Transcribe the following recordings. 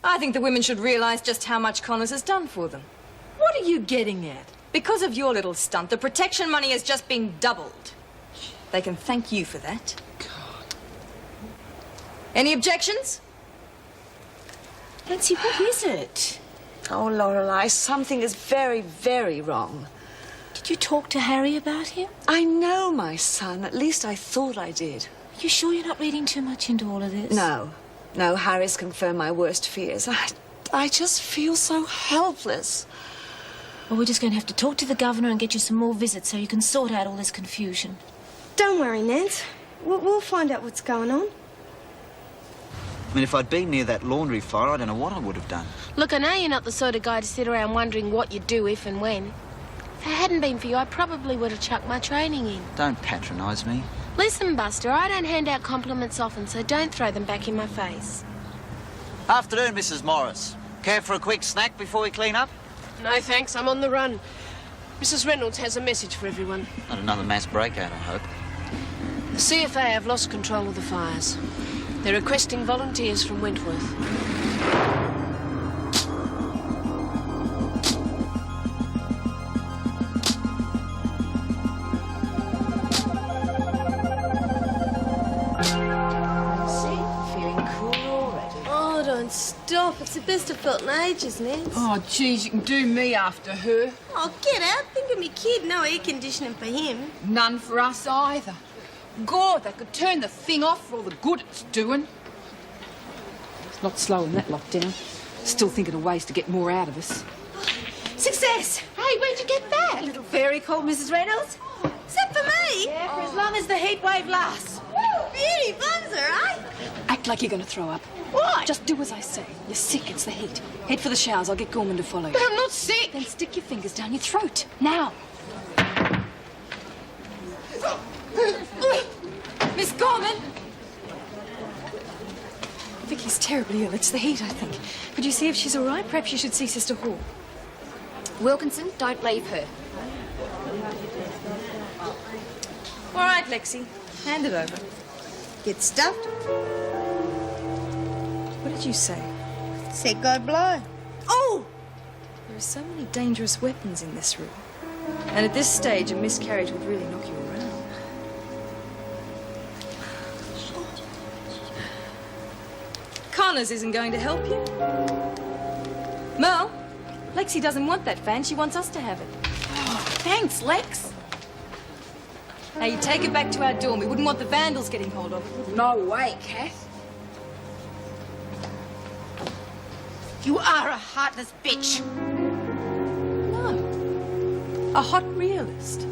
I think the women should realise just how much Connors has done for them. What are you getting at? Because of your little stunt, the protection money has just been doubled. They can thank you for that. God. Any objections? Nancy, what is it? Oh, Lorelei, something is very, very wrong. Did you talk to Harry about him? I know my son. At least I thought I did. You sure you're not reading too much into all of this? No. No, Harry's confirmed my worst fears. I just feel so helpless. Well, we're just going to have to talk to the governor and get you some more visits so you can sort out all this confusion. Don't worry, Nance. We'll find out what's going on. I mean, if I'd been near that laundry fire, I don't know what I would have done. Look, I know you're not the sort of guy to sit around wondering what you'd do if and when. If it hadn't been for you, I probably would have chucked my training in. Don't patronise me. Listen, Buster, I don't hand out compliments often, so don't throw them back in my face. Afternoon, Mrs. Morris. Care for a quick snack before we clean up? No, thanks. I'm on the run. Mrs. Reynolds has a message for everyone. Not another mass breakout, I hope. The CFA have lost control of the fires. They're requesting volunteers from Wentworth. Stop. It's the best I've felt in ages, Nance. Oh, geez, you can do me after her. Oh, get out. Think of me kid. No air conditioning for him. None for us either. God, they could turn the thing off for all the good it's doing. It's not slowing that lockdown. Still thinking of ways to get more out of us. Success! Hey, where'd you get that? A little fairy called Mrs. Reynolds. Is that for me? Yeah, for as long as the heat wave lasts. Woo, beauty, Bunzer, eh? Act like you're going to throw up. What? Just do as I say. You're sick, it's the heat. Head for the showers, I'll get Gorman to follow you. But I'm not sick. Then stick your fingers down your throat. Now. Miss Gorman! Vicky's terribly ill. It's the heat, I think. Could you see if she's all right? Perhaps you should see Sister Hall. Wilkinson, don't leave her. All right, Lexi. Hand it over. Get stuffed. What did you say? Said go blow. Oh! There are so many dangerous weapons in this room. And at this stage, a miscarriage would really knock you around. Connors isn't going to help you. Mel, Lexi doesn't want that fan. She wants us to have it. Oh, thanks, Lex. Now, you take it back to our dorm. We wouldn't want the vandals getting hold of it. No way, Kath. You are a heartless bitch. No. A hot realist.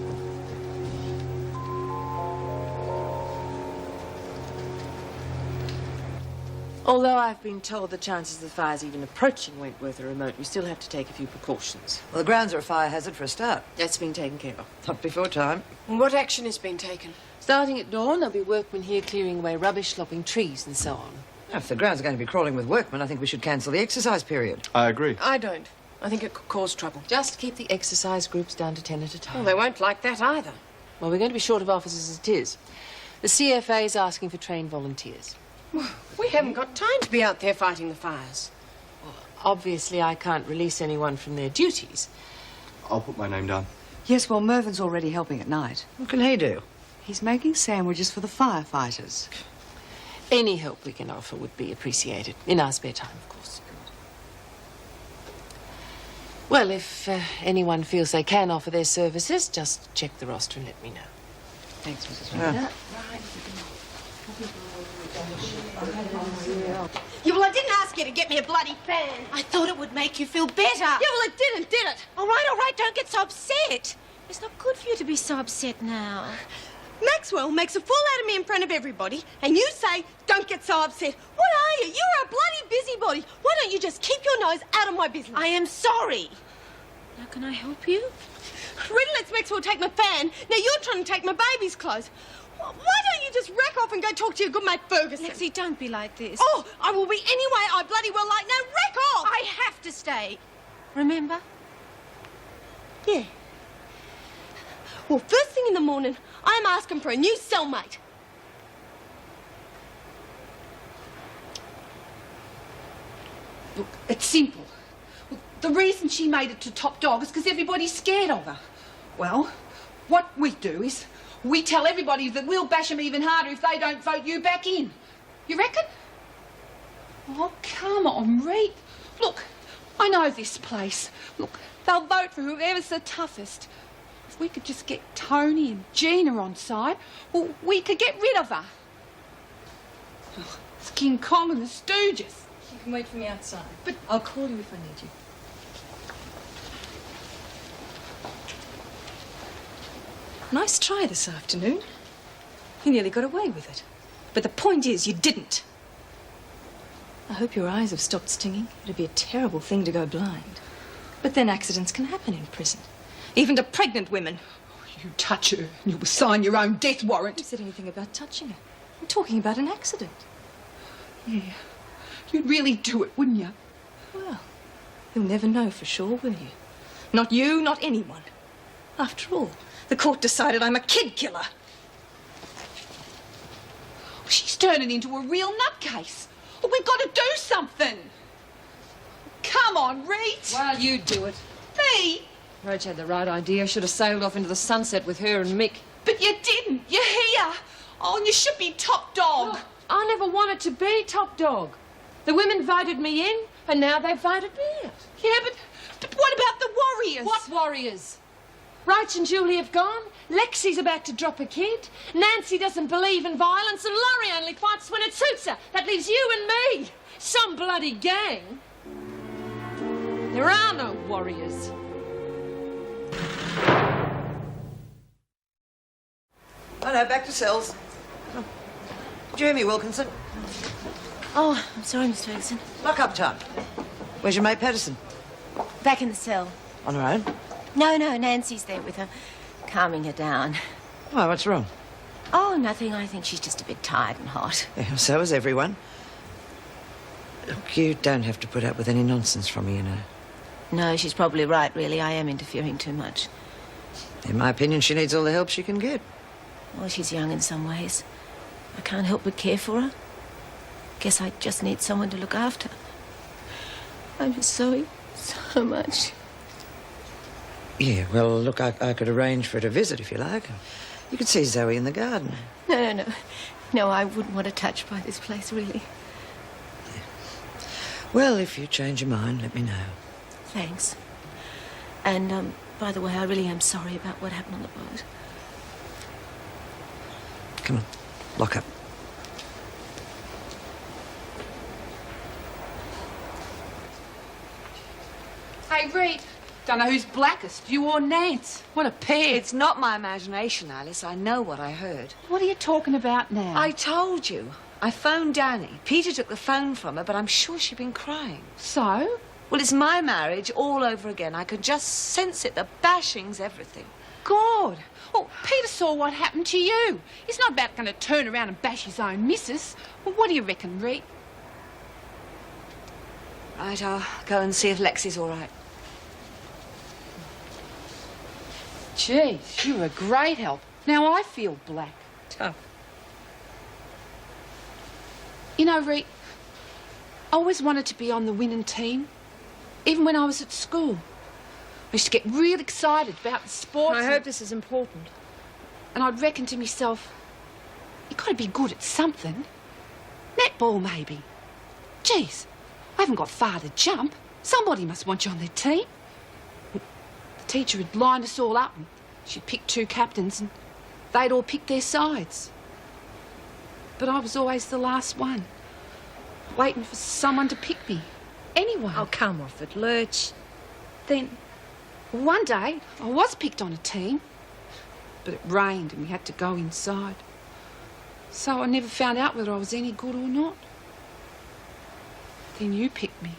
Although I've been told the chances of the fires even approaching Wentworth are remote, we still have to take a few precautions. Well, the grounds are a fire hazard for a start. That's been taken care of. Not before time. And what action has been taken? Starting at dawn, there'll be workmen here clearing away rubbish, lopping trees and so on. If the grounds are going to be crawling with workmen, I think we should cancel the exercise period. I agree. I don't. I think it could cause trouble. Just keep the exercise groups down to 10 at a time. Well, they won't like that either. Well, we're going to be short of officers as it is. The CFA is asking for trained volunteers. We haven't got time to be out there fighting the fires. Well, obviously, I can't release anyone from their duties. I'll put my name down. Yes, well, Mervyn's already helping at night. What can he do? He's making sandwiches for the firefighters. Any help we can offer would be appreciated. In our spare time, of course. Well, if anyone feels they can offer their services, just check the roster and let me know. Thanks, Mrs. Reynolds. Yeah, well, I didn't ask you to get me a bloody fan. I thought it would make you feel better. Yeah, well, it didn't, did it? All right, don't get so upset. It's not good for you to be so upset now. Maxwell makes a fool out of me in front of everybody, and you say, don't get so upset. What are you? You're a bloody busybody. Why don't you just keep your nose out of my business? I am sorry. Now, can I help you? Rita lets Maxwell take my fan. Now you're trying to take my baby's clothes. Why don't you just rack off and go talk to your good mate Ferguson? Lexi, don't be like this. Oh, I will be anyway. I bloody well like. Now rack off. I have to stay. Remember? Yeah. Well, first thing in the morning, I'm asking for a new cellmate. Look, it's simple. The reason she made it to top dog is because everybody's scared of her. Well, what we do is we tell everybody that we'll bash them even harder if they don't vote you back in. You reckon? Oh, come on, Reed. Look, I know this place. Look, they'll vote for whoever's the toughest. If we could just get Tony and Gina on side, well, we could get rid of her. Oh, it's King Kong and the Stooges. You can wait for me outside. But I'll call you if I need you. Nice try this afternoon. You nearly got away with it. But the point is, you didn't. I hope your eyes have stopped stinging. It'd be a terrible thing to go blind. But then accidents can happen in prison. Even to pregnant women. you touch her and you'll sign your own death warrant. Who said anything about touching her? I'm talking about an accident. Yeah, you'd really do it, wouldn't you? Well, you'll never know for sure, will you? Not you, not anyone. After all, the court decided I'm a kid killer. She's turning into a real nutcase. Well, we've got to do something. Come on, Reet. Well, you do it. Me? Roach had the right idea. Should have sailed off into the sunset with her and Mick. But you didn't. You're here. Oh, and you should be top dog. Look, I never wanted to be top dog. The women voted me in, and now they've voted me out. Yeah, but what about the warriors? What warriors? Roach and Julie have gone. Lexi's about to drop a kid. Nancy doesn't believe in violence, and Laurie only fights when it suits her. That leaves you and me. Some bloody gang. There are no warriors. Oh, no, back to cells. Oh. Jeremy Wilkinson. Oh, I'm sorry, Miss Ferguson. Lock-up time. Where's your mate Patterson? Back in the cell. On her own? No, Nancy's there with her, calming her down. Why, what's wrong? Oh, nothing. I think she's just a bit tired and hot. Yeah, so is everyone. Look, you don't have to put up with any nonsense from me, you know. No, she's probably right, really. I am interfering too much. In my opinion, she needs all the help she can get. Well, she's young in some ways. I can't help but care for her. Guess I just need someone to look after. I miss Zoe so much. Yeah, well, look, I could arrange for her to visit if you like. You could see Zoe in the garden. No. No, I wouldn't want to touch by this place, really. Yeah. Well, if you change your mind, let me know. Thanks. And, by the way, I really am sorry about what happened on the boat. Come on, lock up. Hey, Reed. Don't know who's blackest, you or Nance. What a pair. It's not my imagination, Alice. I know what I heard. What are you talking about now? I told you. I phoned Danny. Peter took the phone from her, but I'm sure she'd been crying. So? Well, it's my marriage all over again. I could just sense it. The bashing's everything. God. Well, Peter saw what happened to you. He's not about going to turn around and bash his own missus. Well, what do you reckon, Reed? Right, I'll go and see if Lexi's all right. Geez, you were a great help. Now I feel black. Tough. You know, Reed, I always wanted to be on the winning team, even when I was at school. I used to get real excited about the sports. I hope this is important. And I'd reckon to myself, you got to be good at something. Netball, maybe. Geez, I haven't got far to jump. Somebody must want you on their team. The teacher had lined us all up and she'd pick two captains and they'd all pick their sides. But I was always the last one, waiting for someone to pick me. Anyone. Oh, come off it, Lurch. Then, one day, I was picked on a team, but it rained and we had to go inside. So I never found out whether I was any good or not. Then you picked me.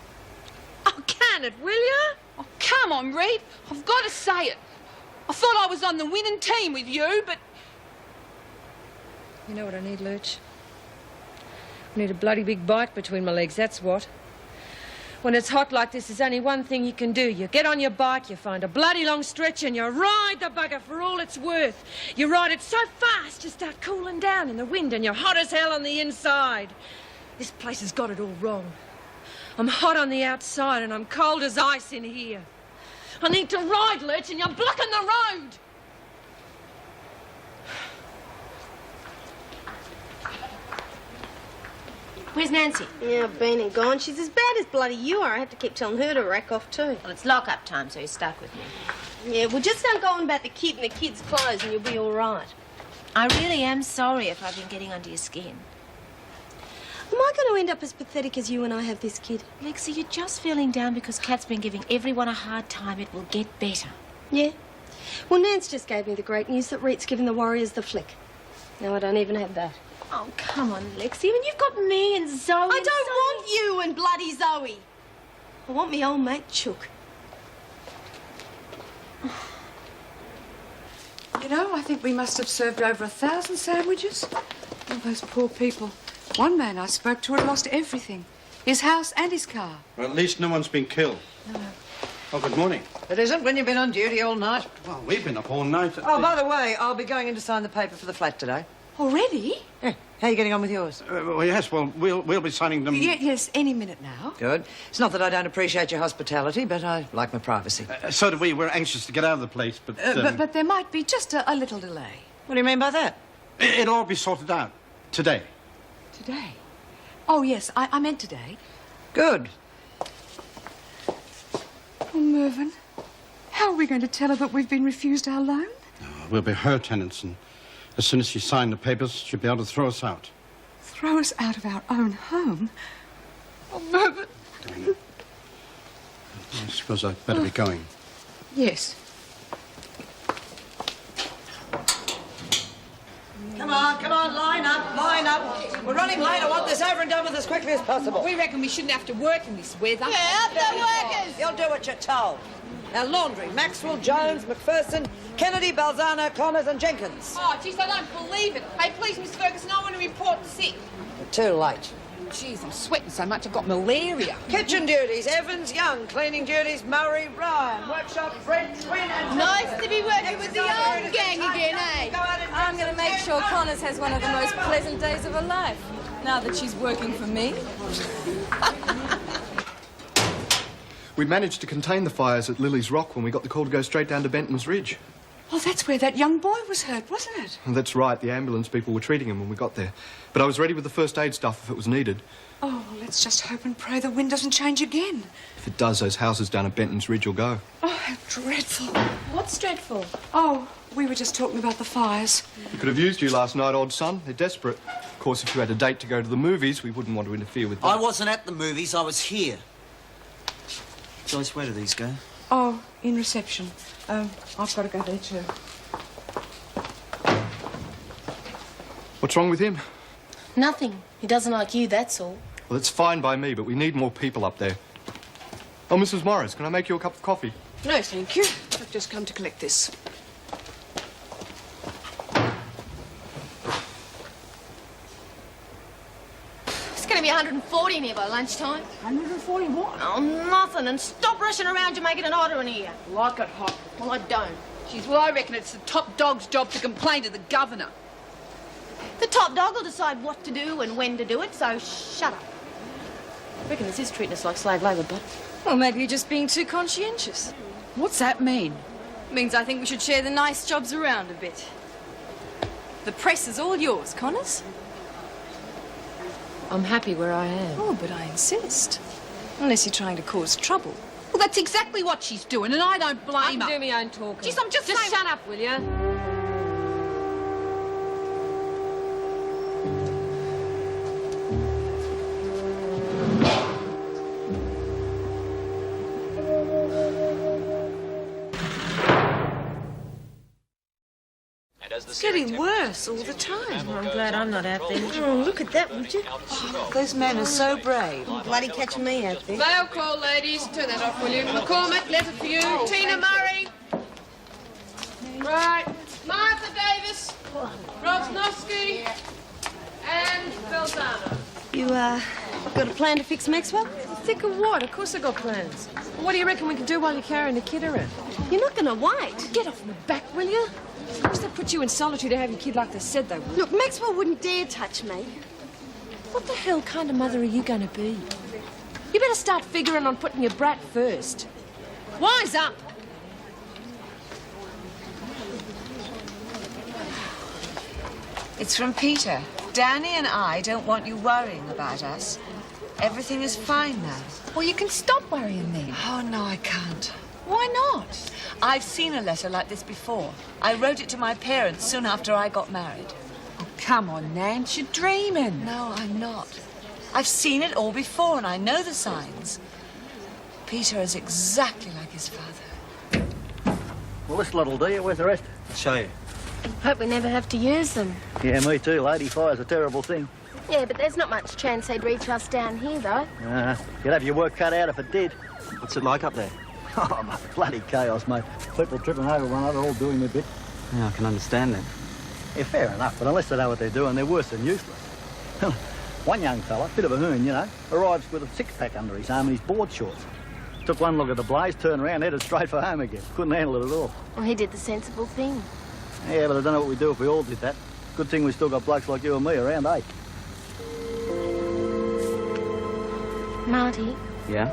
Oh, can it, will you? Oh, come on, Reed. I've got to say it. I thought I was on the winning team with you, but... You know what I need, Lurch? I need a bloody big bite between my legs, that's what. When it's hot like this, there's only one thing you can do. You get on your bike, you find a bloody long stretch and you ride the bugger for all it's worth. You ride it so fast you start cooling down in the wind and you're hot as hell on the inside. This place has got it all wrong. I'm hot on the outside and I'm cold as ice in here. I need to ride, Lurch, and you're blocking the road. Where's Nancy? Yeah, been and gone. She's as bad as bloody you are. I have to keep telling her to rack off too. Well, it's lock-up time, so you're stuck with me. Yeah, well, just don't go on about the kid and the kid's clothes and you'll be all right. I really am sorry if I've been getting under your skin. Am I going to end up as pathetic as you when I have this kid? Lexi, you're just feeling down because Kat's been giving everyone a hard time. It will get better. Yeah? Well, Nance just gave me the great news that Reet's given the Warriors the flick. Now I don't even have that. Oh, come on, Lexi. When you've got me and Zoe. I don't want you and bloody Zoe. I want me old mate Chook. You know, I think we must have served over 1,000 sandwiches. All those poor people. One man I spoke to had lost everything. His house and his car. Well, at least no one's been killed. No. Oh, good morning. It isn't when you've been on duty all night. Well, we've been up all night. Oh, by the way, I'll be going in to sign the paper for the flat today. Already? Yeah. How are you getting on with yours? Well, yes, well, we'll be signing them... Yes, any minute now. Good. It's not that I don't appreciate your hospitality, but I like my privacy. So do we. We're anxious to get out of the place, but... But there might be just a little delay. What do you mean by that? It'll all be sorted out. Today. Today? Oh, yes, I meant today. Good. Oh, Mervyn, how are we going to tell her that we've been refused our loan? We'll be her tenants, and as soon as she signed the papers, she'll be able to throw us out. Throw us out of our own home? Oh, Mervyn. I suppose I'd better be going. Yes. Come on, line up. We're running late. I want this over and done with as quickly as possible. We reckon we shouldn't have to work in this weather. Yeah, up the workers! You'll do what you're told. Now, laundry, Maxwell, Jones, McPherson, Kennedy, Balzano, Connors and Jenkins. Oh, jeez, I don't believe it. Hey, please, Miss Ferguson, I want to report sick. Too late. Jeez, I'm sweating so much I've got malaria. Kitchen duties, Evans, Young. Cleaning duties, Murray, Ryan. Workshop, Fred, Twin and... Nice to be working with the old gang again, eh? I'm going to make sure Connors has one of the most pleasant days of her life, now that she's working for me. We managed to contain the fires at Lily's Rock when we got the call to go straight down to Benton's Ridge. Oh, that's where that young boy was hurt, wasn't it? And that's right, the ambulance people were treating him when we got there. But I was ready with the first aid stuff if it was needed. Oh, well, let's just hope and pray the wind doesn't change again. If it does, those houses down at Benton's Ridge will go. Oh, how dreadful. What's dreadful? Oh, we were just talking about the fires. We could have used you last night, odd son. They're desperate. Of course, if you had a date to go to the movies, we wouldn't want to interfere with that. I wasn't at the movies, I was here. Joyce, where do these go? Oh, in reception. I've got to go there too. What's wrong with him? Nothing. He doesn't like you, that's all. Well, it's fine by me, but we need more people up there. Oh, Mrs. Morris, can I make you a cup of coffee? No, thank you. I've just come to collect this. It's going to be 140 in here by lunchtime. 140 what? Oh, nothing. And stop rushing around. You're making it hotter in here. Like it hot. Well, I don't. Jeez, well, I reckon it's the top dog's job to complain to the governor. The top dog will decide what to do and when to do it, so shut up. I reckon this is treating us like slave labour, but... Well, maybe you're just being too conscientious. What's that mean? Means I think we should share the nice jobs around a bit. The press is all yours, Connors. I'm happy where I am. Oh, but I insist. Unless you're trying to cause trouble. Well, that's exactly what she's doing, and I don't blame I her. can do my own talking. Jeez, I'm just saying... shut up, will you? It's getting worse all the time. I'm glad I'm not out there. Oh, look at that, would you? Those men are so brave. Bloody catching me out there. Mail call, ladies. Turn that off, will you? McCormick, letter for you. Tina Murray. Right. Martha Davis. Rosnowski. And Belzano. You, got a plan to fix Maxwell? Think of what? Of course I got plans. What do you reckon we can do while you're carrying the kid around? You're not going to wait. Get off my back, will you? Of course they put you in solitary to have your kid like they said they would. Look, Maxwell wouldn't dare touch me. What the hell kind of mother are you going to be? You better start figuring on putting your brat first. Wise up. It's from Peter. Danny and I don't want you worrying about us. Everything is fine now. Well, you can stop worrying then. Oh, no, I can't. Why not? I've seen a letter like this before. I wrote it to my parents soon after I got married. Oh, come on, Nance, you're dreaming. No, I'm not. I've seen it all before and I know the signs. Peter is exactly like his father. Well, this lot'll do you. Where's the rest? I'll show you. Hope we never have to use them. Yeah, me too, lady. Fire's a terrible thing. Yeah, but there's not much chance they'd reach us down here, though. You'd have your work cut out if it did. What's it like up there? Oh, mate, bloody chaos, mate. People tripping over one another, all doing their bit. Yeah, I can understand that. Yeah, fair enough, but unless they know what they're doing, they're worse than useless. One young fella, bit of a hoon, you know, arrives with a six-pack under his arm and his board shorts. Took one look at the blaze, turned around, headed straight for home again. Couldn't handle it at all. Well, he did the sensible thing. Yeah, but I don't know what we'd do if we all did that. Good thing we still got blokes like you and me around, eh? Marty, Yeah?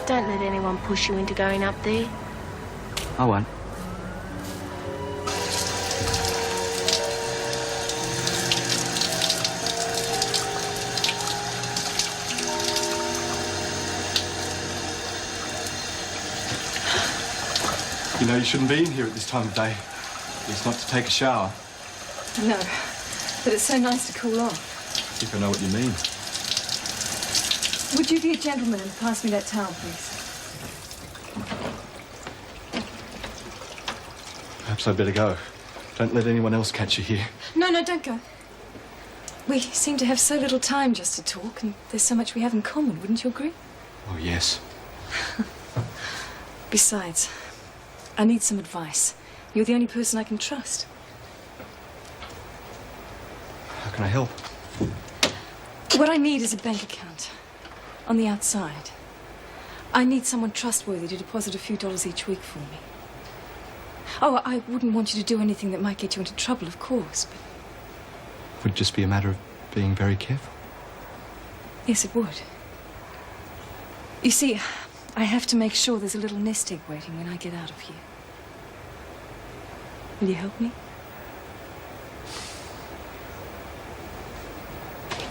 don't let anyone push you into going up there. I won't. You know, you shouldn't be in here at this time of day. It's not to take a shower. No, but it's so nice to cool off. I think I know what you mean. Would you be a gentleman and pass me that towel, please? Perhaps I'd better go. Don't let anyone else catch you here. No, don't go. We seem to have so little time just to talk, and there's so much we have in common, wouldn't you agree? Oh, yes. Besides, I need some advice. You're the only person I can trust. How can I help? What I need is a bank account. On the outside. I need someone trustworthy to deposit a few dollars each week for me. Oh, I wouldn't want you to do anything that might get you into trouble, of course, but... It would just be a matter of being very careful. Yes, it would. You see, I have to make sure there's a little nest egg waiting when I get out of here. Will you help me?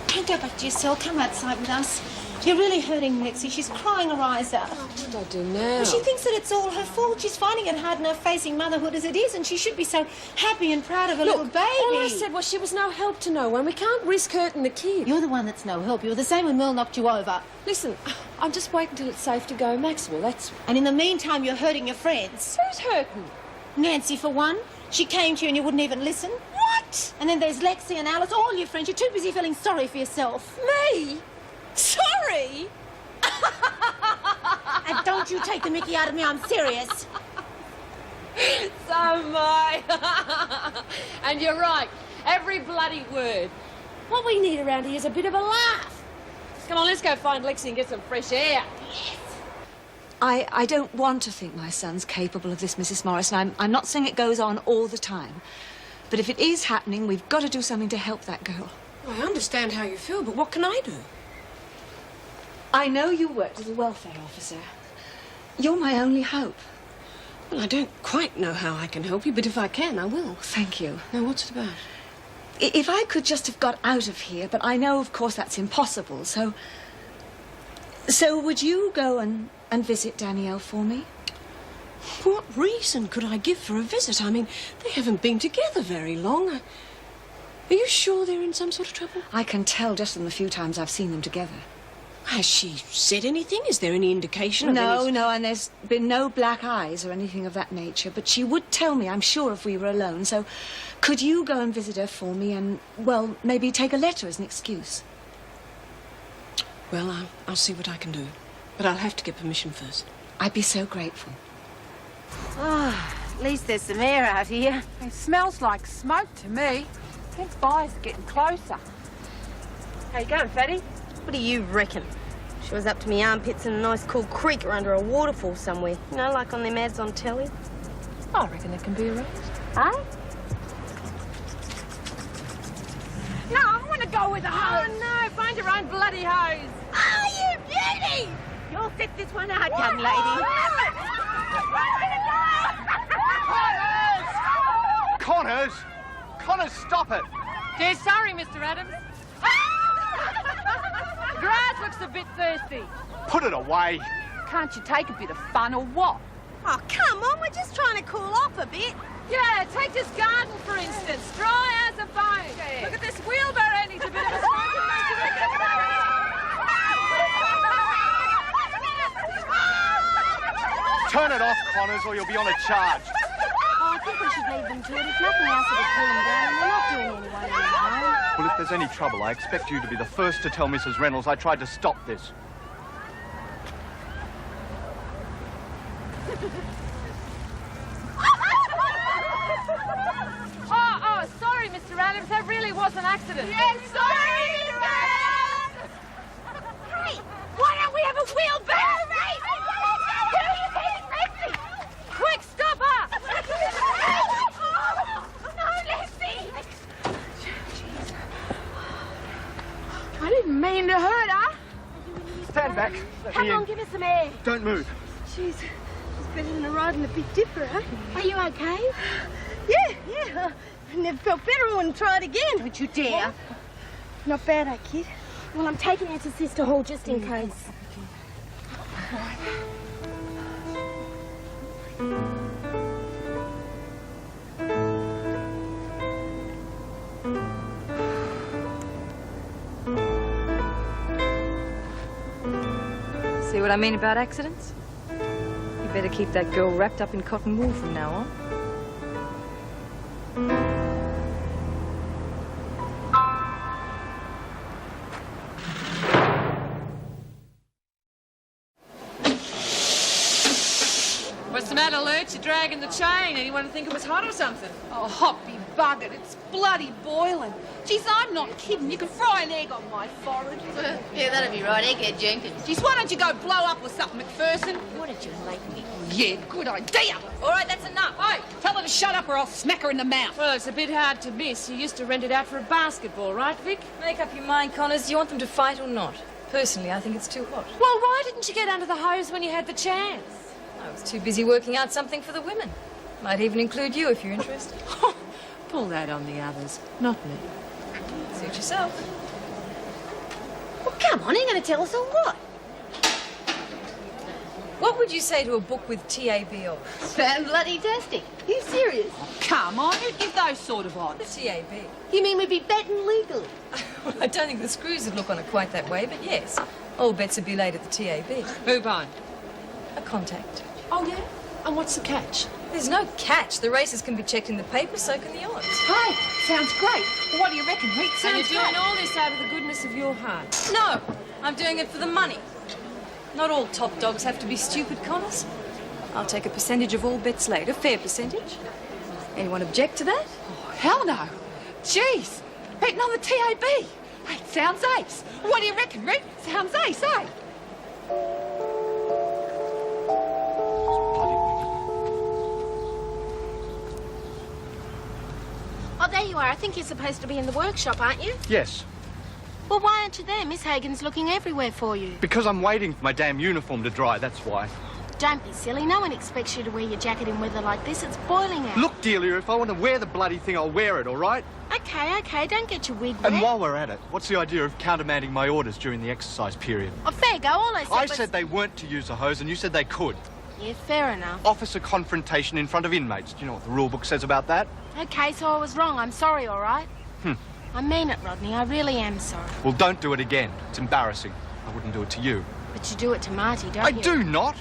Don't go back to your cell. Come outside with us. You're really hurting Lexi. She's crying her eyes out. Oh, what do I do now? Well, she thinks that it's all her fault. She's finding it hard enough facing motherhood as it is, and she should be so happy and proud of her little baby. All I said was she was no help to no one. We can't risk hurting the kid. You're the one that's no help. You were the same when Mel knocked you over. Listen, I'm just waiting till it's safe to go, Maxwell, that's... And in the meantime, you're hurting your friends. Who's hurting? Nancy, for one. She came to you and you wouldn't even listen. What? And then there's Lexi and Alice, all your friends. You're too busy feeling sorry for yourself. Me? Sorry? And don't you take the mickey out of me, I'm serious. So am I. And you're right. Every bloody word. What we need around here is a bit of a laugh. Come on, let's go find Lexi and get some fresh air. Yes. I don't want to think my son's capable of this, Mrs. Morrison. I'm not saying it goes on all the time. But if it is happening, we've got to do something to help that girl. I understand how you feel, but what can I do? I know you worked as a welfare officer. You're my only hope. Well, I don't quite know how I can help you, but if I can, I will. Thank you. Now, what's it about? If I could just have got out of here, but I know, of course, that's impossible, so would you go and visit Danielle for me? What reason could I give for a visit? I mean, they haven't been together very long. Are you sure they're in some sort of trouble? I can tell just from the few times I've seen them together. Has she said anything? Is there any indication of No, and there's been no black eyes or anything of that nature. But she would tell me, I'm sure, if we were alone. So could you go and visit her for me and, well, maybe take a letter as an excuse? Well, I'll see what I can do. But I'll have to get permission first. I'd be so grateful. Ah, at least there's some air out here. It smells like smoke to me. These fires are getting closer. How you going, Fatty? What do you reckon? She was up to me armpits in a nice cool creek or under a waterfall somewhere. You know, like on them ads on telly. I reckon it can be arranged. Eh? No, I want to go with the hose. Oh, no, find your own bloody hose. Oh, you beauty! I'll set this one out, young lady. Connors! Connors, stop it! Dear sorry, Mr. Adams. The grass looks a bit thirsty. Put it away. Can't you take a bit of fun or what? Oh, come on, we're just trying to cool off a bit. Yeah, take this garden, for instance. Dry as a bone. Look at this wheelbarrow needs a bit of a smoking Turn it off, Connors, or you'll be on a charge. Oh, I think we should leave them to it. If nothing else, it'll cool them down, and they're not doing anyone any harm. Well, if there's any trouble, I expect you to be the first to tell Mrs. Reynolds I tried to stop this. Oh, sorry, Mr. Adams. That really was an accident. Yes, sorry, Mr. Adams! Hey, why don't we have a wheelbarrow race? Quick, stop her! No, Leslie! I didn't mean to hurt her. Stand back. Come on, give us some air. Don't move. Jeez, it's better than a ride in a Big Dipper, huh? Are you okay? Yeah. I never felt better. I want to try it again. Don't you dare. Not bad, eh, kid? Well, I'm taking her to Sister Hall just in case. See what I mean about accidents? You better keep that girl wrapped up in cotton wool from now on. What's the matter, Lurch? You're dragging the chain. Anyone think it was hot or something? Oh, hot be buggered. It's bloody boiling. Geez, I'm not kidding. You can fry an egg on my forehead. Yeah, that'd be right, Egghead Jenkins. Geez, why don't you go blow up or something, McPherson? Wouldn't you like me? Yeah, good idea. All right, that's enough. Hey, tell her to shut up or I'll smack her in the mouth. Well, it's a bit hard to miss. You used to rent it out for a basketball, right, Vic? Make up your mind, Connors. Do you want them to fight or not? Personally, I think it's too hot. Well, why didn't you get under the hose when you had the chance? I was too busy working out something for the women. Might even include you if you're interested. Pull that on the others, not me. Suit yourself. Well, come on, ain't going to tell us or what? What would you say to a book with TAB on it? Fan-bloody-tastic. You serious? Oh, come on, who'd give those sort of odds? The TAB. You mean we'd be betting legally? Well, I don't think the screws would look on it quite that way, but yes. All bets would be laid at the TAB. Who by? A contact. Oh, yeah? And what's the catch? There's no catch. The races can be checked in the paper, so can the odds. Hey, sounds great. Well, what do you reckon, Rick? So you're Sounds doing great. all this out of the goodness of your heart? No, I'm doing it for the money. Not all top dogs have to be stupid, Connors. I'll take a percentage of all bets laid, a fair percentage. Anyone object to that? Oh, hell no. Jeez, betting on the TAB. Hey, sounds ace. What do you reckon, Rick? Sounds ace, eh? Oh, there you are. I think you're supposed to be in the workshop, aren't you? Yes, Well, why aren't you there? Miss Hagen's looking everywhere for you. because I'm waiting for my damn uniform to dry, that's why. Don't be silly. No one expects you to wear your jacket in weather like this. It's boiling out. Look, Delia, if I want to wear the bloody thing, I'll wear it, all right? Okay. Don't get your wig wet. And while we're at it, what's the idea of countermanding my orders during the exercise period? Oh, fair go. All I said I was... said they weren't to use a hose, and you said they could. Yeah, fair enough. Officer confrontation in front of inmates. Do you know what the rule book says about that? Okay, so I was wrong. I'm sorry, all right? I mean it, Rodney. I really am sorry. Well, don't do it again. It's embarrassing. I wouldn't do it to you. But you do it to Marty, don't I you? do not.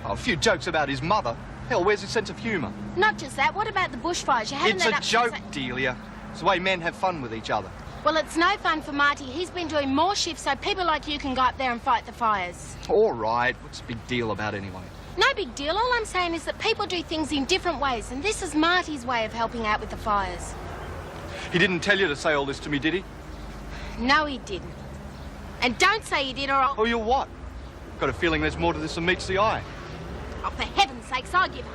Oh, a few jokes about his mother. Hell, where's his sense of humour? Not just that. What about the bushfires? You're having It's that a up joke, since Delia. It's the way men have fun with each other. Well, it's no fun for Marty. He's been doing more shifts so people like you can go up there and fight the fires. All right. What's the big deal about anyway? No big deal. All I'm saying is that people do things in different ways, and this is Marty's way of helping out with the fires. He didn't tell you to say all this to me, did he? No, he didn't. And don't say he did, or I'll... Oh, you're what? Got a feeling there's more to this than meets the eye. Oh, for heaven's sakes, I'll give up.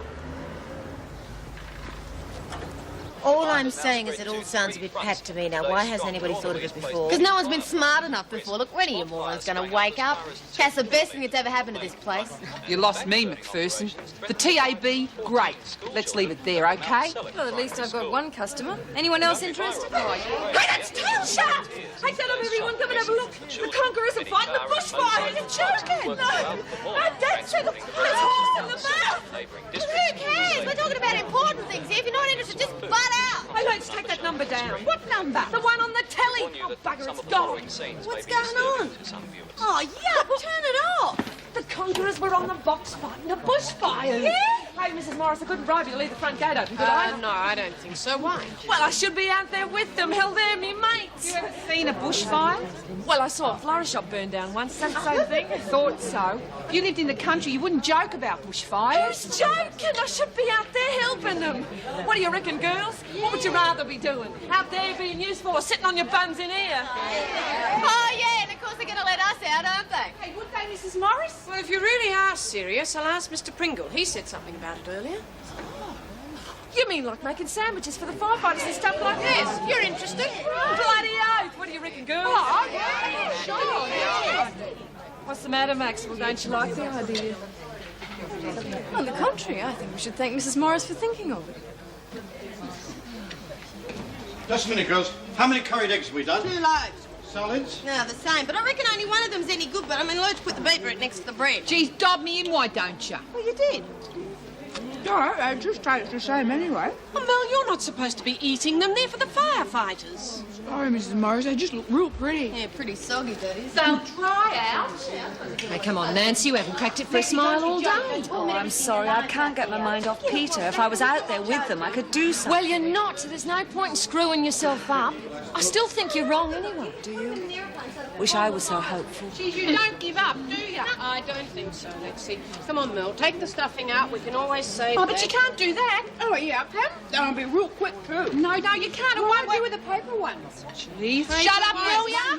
All I'm saying is it all sounds a bit pat to me now. Why hasn't anybody thought of it before? Because no one's been smart enough before. Look, when are you morons going to wake up? That's the best thing that's ever happened to this place. You lost me, McPherson. The TAB, great. Let's leave it there, OK? Well, at least I've got one customer. Anyone else interested? Hey, that's tail sharp! Hey, tell them everyone, come and have a look. The conquerors are fighting the bushfire. You're joking. No, that's it. Let's horse in the mouth. Who cares? We're talking about important things here. If you're not interested, just butt out. Hey, let's take that number down. What number? The one on the telly. Oh, bugger, it's gone. What's going on? Oh, yuck, turn it off. The conquerors were on the box fighting the bushfires. Yeah? Hey, Mrs. Morris, I couldn't bribe you to leave the front gate open, could I? No, I don't think so. Why? Well, I should be out there with them. Hell, they're me mates. You ever seen a bushfire? Well, I saw a flower shop burn down once. That same thing? I thought so. If you lived in the country, you wouldn't joke about bushfires. Who's joking? I should be out there helping them. What do you reckon, girls? What would you rather be doing? Out there being useful or sitting on your buns in here? Oh, yeah, and of course they're going to let us out, aren't they? Hey, would they, Mrs. Morris? Well, if you really are serious, I'll ask Mr. Pringle. He said something about it earlier. You mean like making sandwiches for the firefighters and stuff like this? You're interested? Bloody oath! What do you reckon, girls? Oh, yeah, sure, yeah. What's the matter, Maxwell? Don't you like the idea? On the contrary, I think we should thank Mrs. Morris for thinking of it. Just a minute, girls. How many curried eggs have we done? 2 loaves. Solids? No, the same. But I reckon only one of them's any good, but I'm in loads to put the beetroot next to the bread. Geez, dob me in, why don't you? Well, you did. No, I just tastes the same anyway. Oh, Mel, you're not supposed to be eating them. They're for the firefighters. Sorry, Mrs. Morris, they just look real pretty. Yeah, pretty soggy, that is. They'll dry out. Hey, come on, Nancy, you haven't cracked it for a smile all day. Oh, I'm sorry. I can't get my mind off Peter. If I was out there with them, I could do something. Well, you're not, so there's no point in screwing yourself up. I still think you're wrong anyway. Do you? Wish I was so hopeful. Geez, you don't give up, do you? I don't think so, Lexi. Come on, Mel, take the stuffing out. We can always save Oh, but you can't do that. Oh, yeah, I can. That'll be real quick, too. No, you can't. It won't do with the paper ones. Jeez. Shut up, will ya?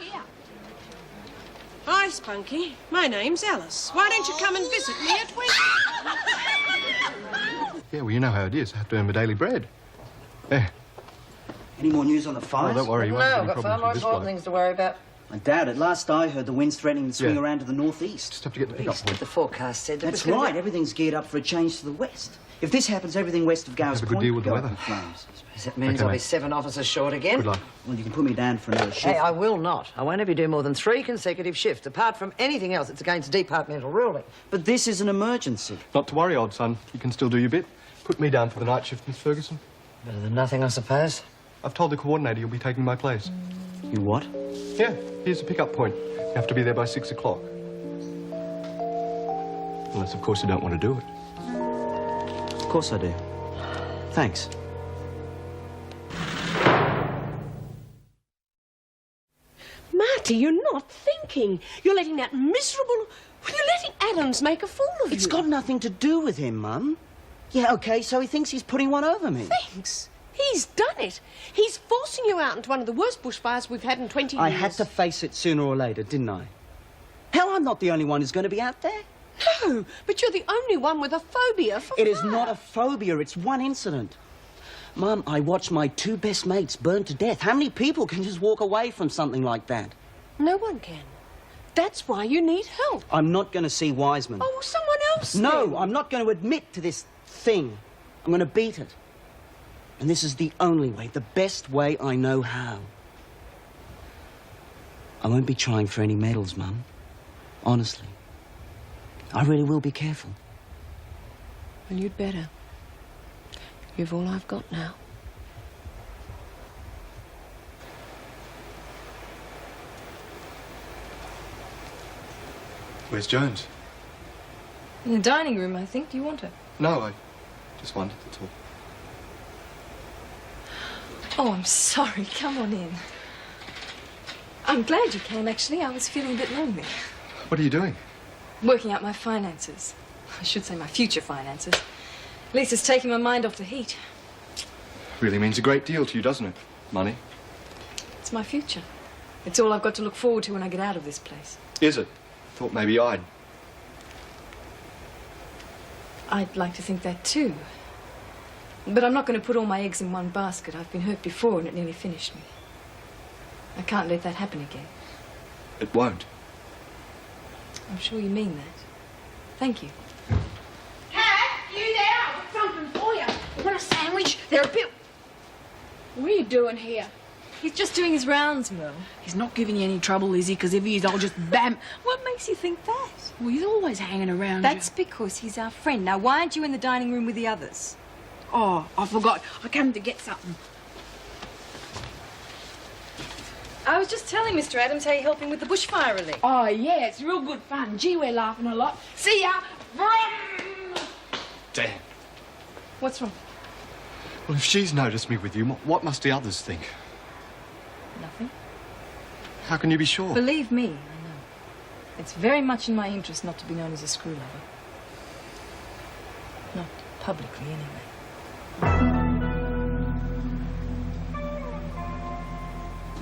Hi, Spunky. My name's Alice. Why don't you come and visit me at Wentworth? Yeah, well, you know how it is. I have to earn my daily bread. There. Any more news on the fires? Oh, don't worry. You won't have any problems with this bloke. things to worry about. I doubt it. Last I heard, the wind's threatening to swing Yeah. around to the northeast. Just have to get the pickup point. The forecast said that That's right. Everything's geared up for a change to the west. If this happens, everything west of Gow's Have a good Point deal will with the go up weather. in flames. That means Okay, I'll be mate. 7 officers short again. Good luck. Well, you can put me down for another shift. Hey, I will not. I won't ever do more than 3 consecutive shifts. Apart from anything else, it's against departmental ruling. But this is an emergency. Not to worry, old son. You can still do your bit. Put me down for the night shift, Miss Ferguson. Better than nothing, I suppose. I've told the coordinator you'll be taking my place. You what? Yeah, here's the pickup point. You have to be there by 6 o'clock. Unless, of course, you don't want to do it. Of course I do. Thanks. Marty, you're not thinking. You're letting that miserable... You're letting Adams make a fool of you. It's got nothing to do with him, Mum. Yeah, OK, so he thinks he's putting one over me. Thanks. He's done it. He's forcing you out into one of the worst bushfires we've had in 20 years. I had to face it sooner or later, didn't I? Hell, I'm not the only one who's going to be out there. No, but you're the only one with a phobia for It is fire. not a phobia, it's one incident. Mum, I watched my 2 best mates burn to death. How many people can just walk away from something like that? No one can. That's why you need help. I'm not going to see Wiseman. Oh, someone else No, then. I'm not going to admit to this thing. I'm going to beat it. And this is the only way, the best way I know how. I won't be trying for any medals, Mum. Honestly. I really will be careful. Well, you'd better. You've all I've got now. Where's Jones? In the dining room, I think. Do you want her? No, I just wondered, that's all. Oh, I'm sorry. Come on in. I'm glad you came, actually. I was feeling a bit lonely. What are you doing? Working out my finances. I should say my future finances. At least it's taking my mind off the heat. Really means a great deal to you, doesn't it? Money. It's my future. It's all I've got to look forward to when I get out of this place. Is it? Thought maybe I'd I'd like to think that, too. But I'm not going to put all my eggs in one basket. I've been hurt before and it nearly finished me. I can't let that happen again. It won't. I'm sure you mean that. Thank you. Cat, you there? I've got something for you. You want a sandwich? They're a bit... What are you doing here? He's just doing his rounds, Merle. He's not giving you any trouble, is he? Because if he is, I'll just bam. What makes you think that? Well, he's always hanging around That's you. because he's our friend. Now, why aren't you in the dining room with the others? Oh, I forgot. I came to get something. I was just telling Mr. Adams how you're helping with the bushfire relief. Oh, yeah, it's real good fun. Gee, we're laughing a lot. See ya. Vroom. Dan. What's wrong? Well, if she's noticed me with you, what must the others think? Nothing. How can you be sure? Believe me, I know. It's very much in my interest not to be known as a screw lover. Not publicly, anyway.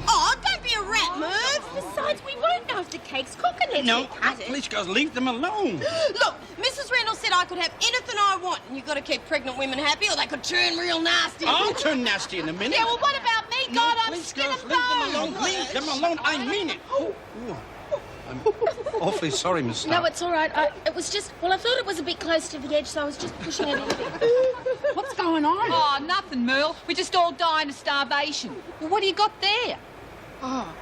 Oh, don't be a rat, Merv. Besides, we won't know if the cake's cooking it. No, please, guys, leave them alone. Look, Mrs. Reynolds said I could have anything I want, and you've got to keep pregnant women happy or they could turn real nasty. I'll turn nasty in a minute. Yeah, well, what about me? No, God, I'm please, skin girls, and leave them bone. alone. Leave them alone. I mean it. I'm awfully sorry, Miss Stark. No, it's all right. It was just... Well, I thought it was a bit close to the edge, so I was just pushing it in a bit. What's going on? Oh, nothing, Merle. We're just all dying of starvation. Well, what do you got there? Oh,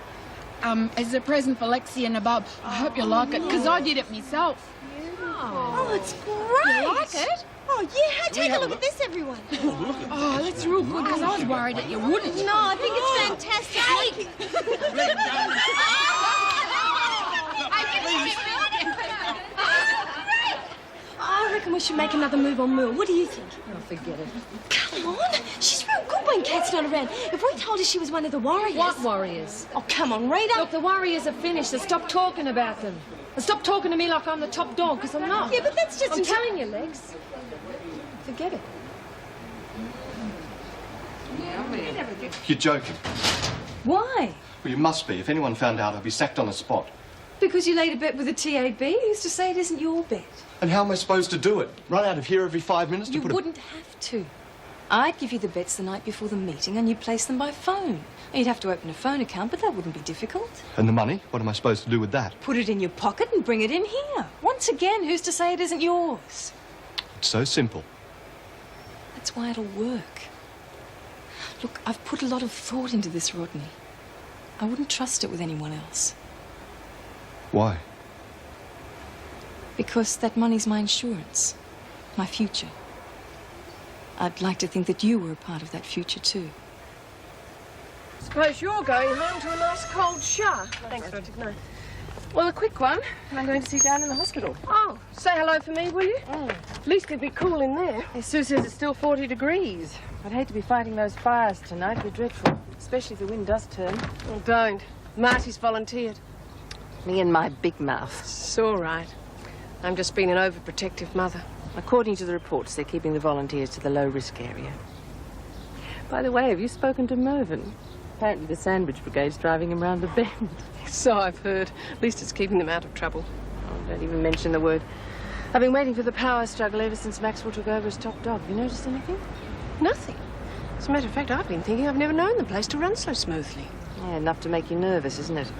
it's a present for Lexi and the Bob. I hope you like it, because I did it myself. Oh, it's great. You like it? Oh, yeah. Take a look at this, everyone. Oh, that's real good, because I was worried that you wouldn't. No, I think it's fantastic. I reckon we should make another move on Merle. What do you think? Oh, forget it. Come on. She's real good when Kat's not around. If we told her she was one of the warriors... What warriors? Oh, come on, Rita. Look, the warriors are finished, so stop talking about them. And stop talking to me like I'm the top dog, because I'm not. Yeah, but that's just... I'm telling you, Lex. Forget it. You're joking. Why? Well, you must be. If anyone found out, I'd be sacked on the spot. Because you laid a bet with the TAB? You used to say it isn't your bet. And how am I supposed to do it? Run out of here every 5 minutes to You put wouldn't have to. I'd give you the bets the night before the meeting and you'd place them by phone. You'd have to open a phone account, but that wouldn't be difficult. And the money? What am I supposed to do with that? Put it in your pocket and bring it in here. Once again, who's to say it isn't yours? It's so simple. That's why it'll work. Look, I've put a lot of thought into this, Rodney. I wouldn't trust it with anyone else. Why? Because that money's my insurance, my future. I'd like to think that you were a part of that future, too. Suppose you're going home to a nice cold shower. Thanks, Roger. No. Well, a quick one. I'm going to see down in the hospital. Oh, say hello for me, will you? At least it'd be cool in there. Sue says it's still 40 degrees. I'd hate to be fighting those fires tonight. It'd be dreadful, especially if the wind does turn. Well, don't. Marty's volunteered. Me and my big mouth. It's all right. I'm just being an overprotective mother. According to the reports, they're keeping the volunteers to the low-risk area. By the way, have you spoken to Mervyn? Apparently the sandwich brigade's driving him round the bend. So I've heard. At least it's keeping them out of trouble. Oh, don't even mention the word. I've been waiting for the power struggle ever since Maxwell took over as top dog. Have you noticed anything? Nothing. As a matter of fact, I've been thinking I've never known the place to run so smoothly. Yeah, enough to make you nervous, isn't it?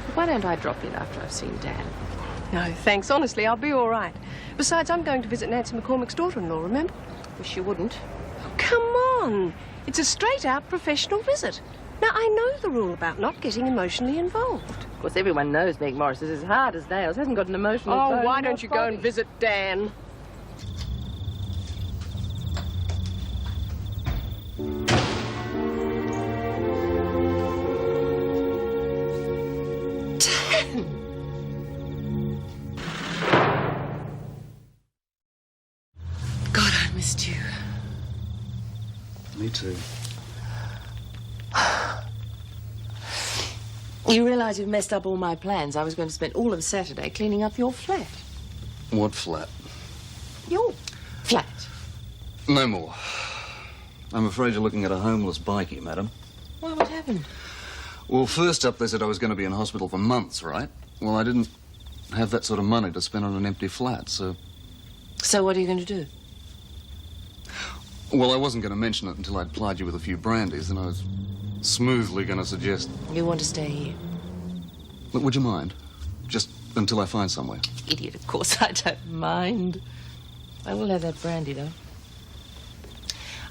But why don't I drop in after I've seen Dan? No, thanks. Honestly, I'll be all right. Besides, I'm going to visit Nancy McCormick's daughter-in-law, remember? Wish you wouldn't. Oh, come on. It's a straight-out professional visit. Now, I know the rule about not getting emotionally involved. Of course, everyone knows Meg Morris is as hard as nails. Hasn't got an emotional Oh, bone why in don't her you go and body. visit Dan? God, I missed you. Me too. You realise you've messed up all my plans. I was going to spend all of Saturday cleaning up your flat. What flat? Your flat. No more. I'm afraid you're looking at a homeless bikie, madam. Why, what happened? Well, first up, they said I was going to be in hospital for months, right? Well, I didn't have that sort of money to spend on an empty flat, so... So what are you going to do? Well, I wasn't going to mention it until I'd plied you with a few brandies, and I was smoothly going to suggest... You want to stay here? Look, would you mind? Just until I find somewhere. Idiot, of course I don't mind. I will have that brandy, though.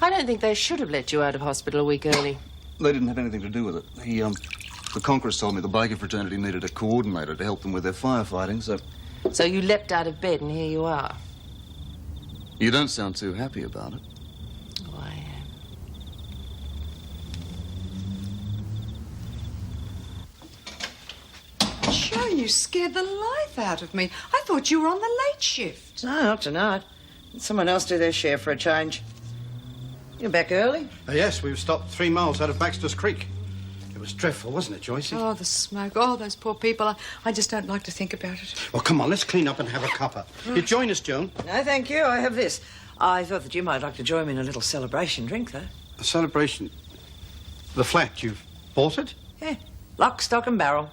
I don't think they should have let you out of hospital a week early. They didn't have anything to do with it. The Conquerors told me the biker fraternity needed a coordinator to help them with their firefighting, so... So you leapt out of bed and here you are. You don't sound too happy about it. Oh, I am. Joe, you scared the life out of me. I thought you were on the late shift. No, not tonight. Let someone else do their share for a change. You're back early? Yes, we were stopped 3 miles out of Baxter's Creek. It was dreadful, wasn't it, Joycey? Oh, the smoke. Oh, those poor people. I just don't like to think about it. Well, come on, let's clean up and have a cuppa. You join us, Joan? No, thank you. I have this. I thought that you might like to join me in a little celebration drink, though. A celebration? The flat, you've bought it? Yeah. Lock, stock and barrel.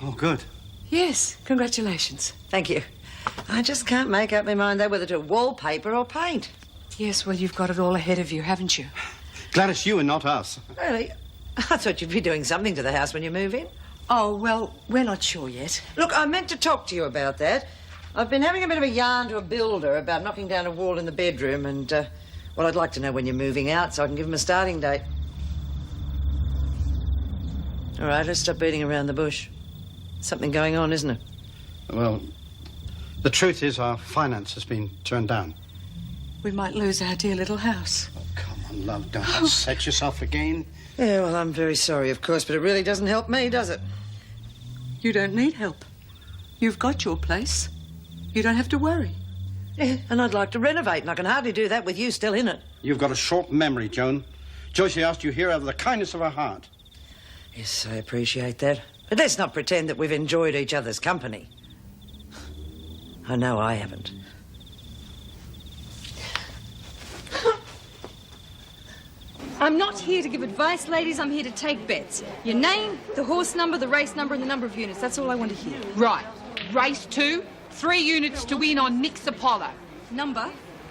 Oh, good. Yes, congratulations. Thank you. I just can't make up my mind, though, whether to wallpaper or paint. Yes, well, you've got it all ahead of you, haven't you? Glad it's you and not us. Really? I thought you'd be doing something to the house when you move in. Oh, well, we're not sure yet. Look, I meant to talk to you about that. I've been having a bit of a yarn to a builder about knocking down a wall in the bedroom and, well, I'd like to know when you're moving out so I can give him a starting date. All right, let's stop beating around the bush. Something going on, isn't it? Well, the truth is our finance has been turned down. We might lose our dear little house. Oh, come on, love, don't upset yourself again. Yeah, well, I'm very sorry, of course, but it really doesn't help me, does it? You don't need help. You've got your place. You don't have to worry. Yeah, and I'd like to renovate, and I can hardly do that with you still in it. You've got a short memory, Joan. Joycey asked you here out of the kindness of her heart. Yes, I appreciate that. But let's not pretend that we've enjoyed each other's company. I know I haven't. I'm not here to give advice, ladies. I'm here to take bets. Your name, the horse number, the race number, and the number of units. That's all I want to hear. Right. Race 2, 3 units to win on Nick's Apollo. Number?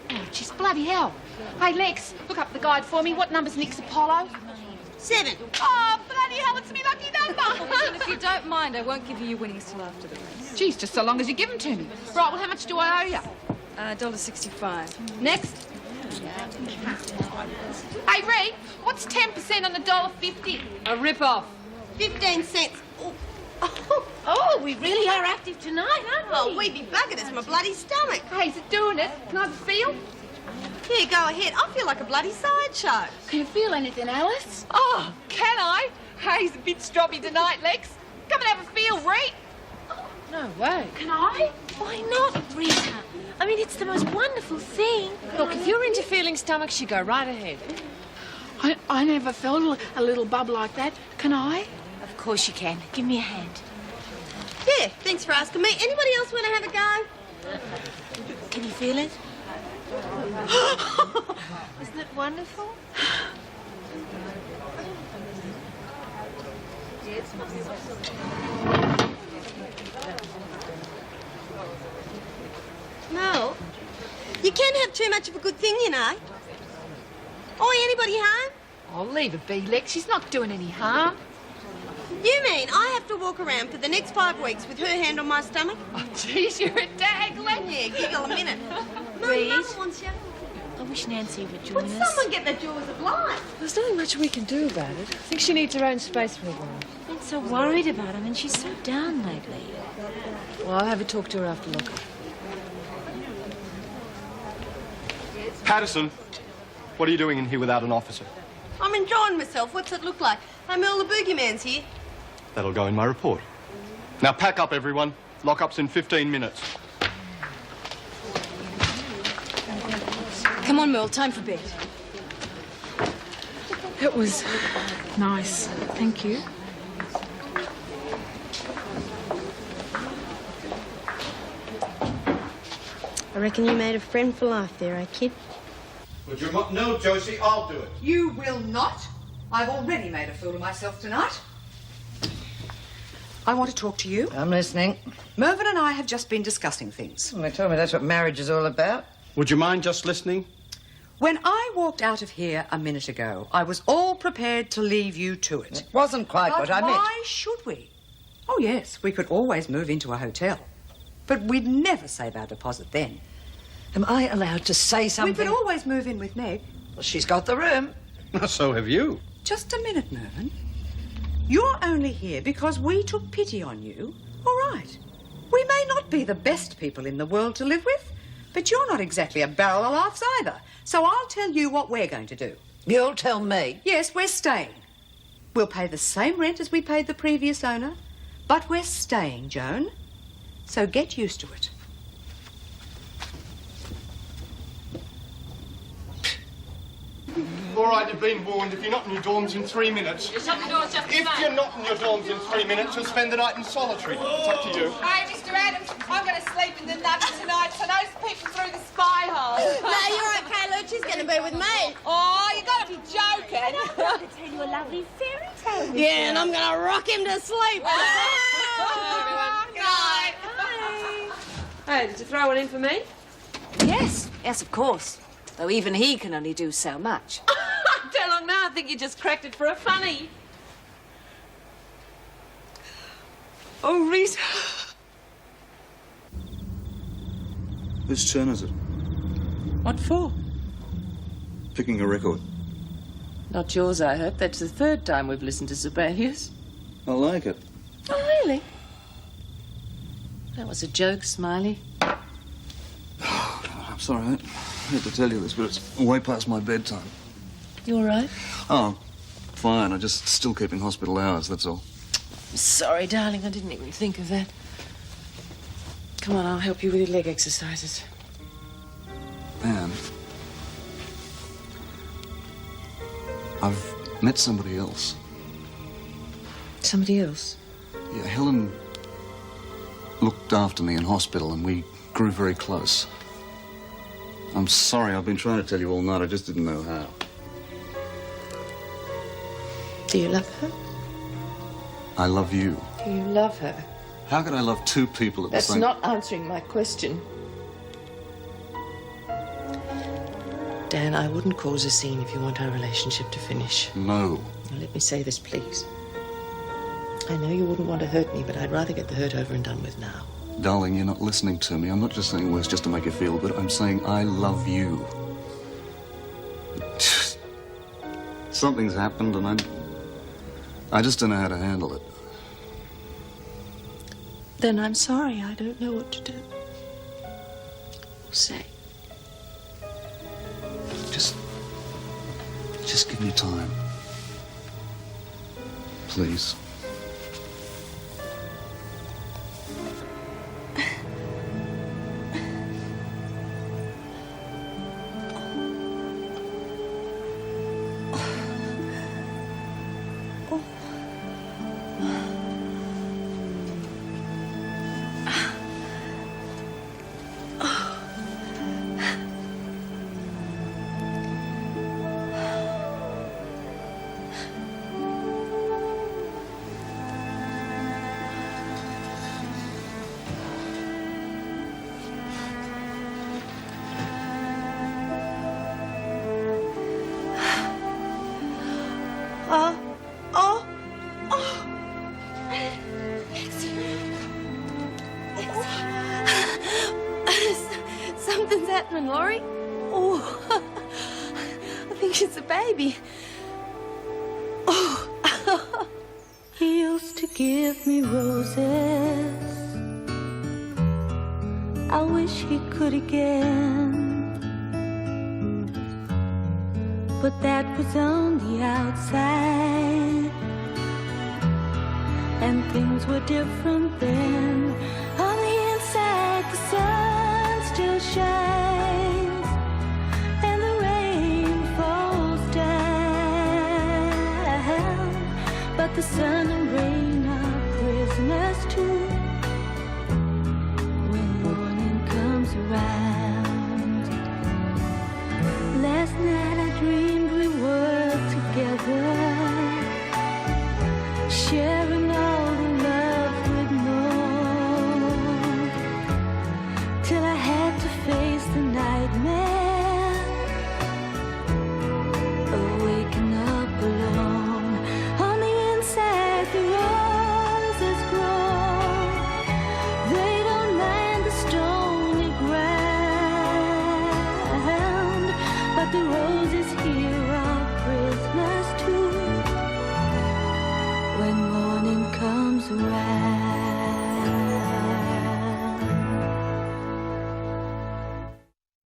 Oh, jeez, bloody hell. Hey, Lex, look up the guide for me. What number's Nick's Apollo? 7. Oh, bloody hell, it's me lucky number. Well, if you don't mind, I won't give you your winnings till after the race. Jeez, just so long as you give them to me. Right, well, how much do I owe you? $1.65. Next. Hey, Ree, what's 10% on $1.50? A rip-off. 15 cents. Oh, we really are active tonight, aren't we? Oh, we'd be buggered. It's my bloody stomach. Hey, is it doing it? Can I have a feel? Here, go ahead. I feel like a bloody sideshow. Can you feel anything, Alice? Oh, can I? Hey, it's a bit stroppy tonight, Lex. Come and have a feel, Ree. No way. Can I? Why not, Rita? I mean, it's the most wonderful thing. Look, if you're into feeling stomachs, you go right ahead. I never felt a little bub like that. Can I? Of course you can. Give me a hand. Yeah, thanks for asking me. Anybody else want to have a go? Can you feel it? Isn't it wonderful? Mel, you can't have too much of a good thing, you know. Oi, anybody home? Oh, leave it be, Lex. She's not doing any harm. You mean I have to walk around for the next 5 weeks with her hand on my stomach? Oh, jeez, you're a dag, Lex. Yeah, giggle a minute. Reece? Mum wants you. I wish Nancy would join Would us. someone get the jaws of life? There's nothing much we can do about it. I think she needs her own space for a while. I've been so worried about her, and she's so down lately. Well, I'll have a talk to her after look. Patterson, what are you doing in here without an officer? I'm enjoying myself. What's it look like? Hey, Mel, the boogeyman's here. That'll go in my report. Now pack up, everyone. Lock-up's in 15 minutes. Come on, Merle. Time for bed. It was nice. Thank you. I reckon you made a friend for life there, eh, kid? Would you no, Josie, I'll do it. You will not. I've already made a fool of myself tonight. I want to talk to you. I'm listening. Mervyn and I have just been discussing things. Well, they told me that's what marriage is all about. Would you mind just listening? When I walked out of here a minute ago, I was all prepared to leave you to it. It wasn't quite what I meant. Why should we? Oh, yes, we could always move into a hotel. But we'd never save our deposit then. Am I allowed to say something? We could always move in with Meg. Well, she's got the room. So have you. Just a minute, Mervyn. You're only here because we took pity on you. All right. We may not be the best people in the world to live with, but you're not exactly a barrel of laughs either. So I'll tell you what we're going to do. You'll tell me? Yes, we're staying. We'll pay the same rent as we paid the previous owner, but we're staying, Joan. So get used to it. All right, you've been warned. If you're not in your dorms in 3 minutes... You shut the doors just the If same. you're not in your dorms in 3 minutes, you'll spend the night in solitary. It's up to you. Hey, Mr. Adams, I'm going to sleep in the nubby tonight, so those people through the spy hole. No, you're okay, Luke. She's going to be with me. Oh, you got to be joking. I'm going to tell you a lovely fairy tale. Yeah, and I'm going to rock him to sleep. Good night. Hey, did you throw one in for me? Yes, yes, of course. Though even he can only do so much. Too long now. I think you just cracked it for a funny. Oh, Rita. Whose turn is it? What for? Picking a record. Not yours, I hope. That's the third time we've listened to Sibelius. I like it. Oh, really? That was a joke, Smiley. I'm sorry, I hate to tell you this, but it's way past my bedtime. You all right? Oh, fine. I'm just still keeping hospital hours, that's all. Sorry, darling. I didn't even think of that. Come on, I'll help you with your leg exercises. Anne, I've met somebody else. Somebody else? Yeah, Helen looked after me in hospital and we grew very close. I'm sorry, I've been trying to tell you all night. I just didn't know how. Do you love her? I love you. Do you love her? How could I love two people at That's the same... not answering my question. Dan, I wouldn't cause a scene if you want our relationship to finish. No. Now, let me say this, please. I know you wouldn't want to hurt me, but I'd rather get the hurt over and done with now. Darling, you're not listening to me. I'm not just saying words just to make you feel good. I'm saying I love you. Something's happened and I just don't know how to handle it. Then I'm sorry. I don't know what to do. Say. Just give me time. Please. Something's happening, Laurie. Oh, I think it's a baby. Oh. He used to give me roses. I wish he could again. But that was on the outside, and things were different then. On the inside, the sun still shines, and the rain falls down. But the sun and rain are prisoners too when morning comes around. Last night I dreamed we were together, sharing all the love we'd known, till I had to face the nightmare when morning comes around.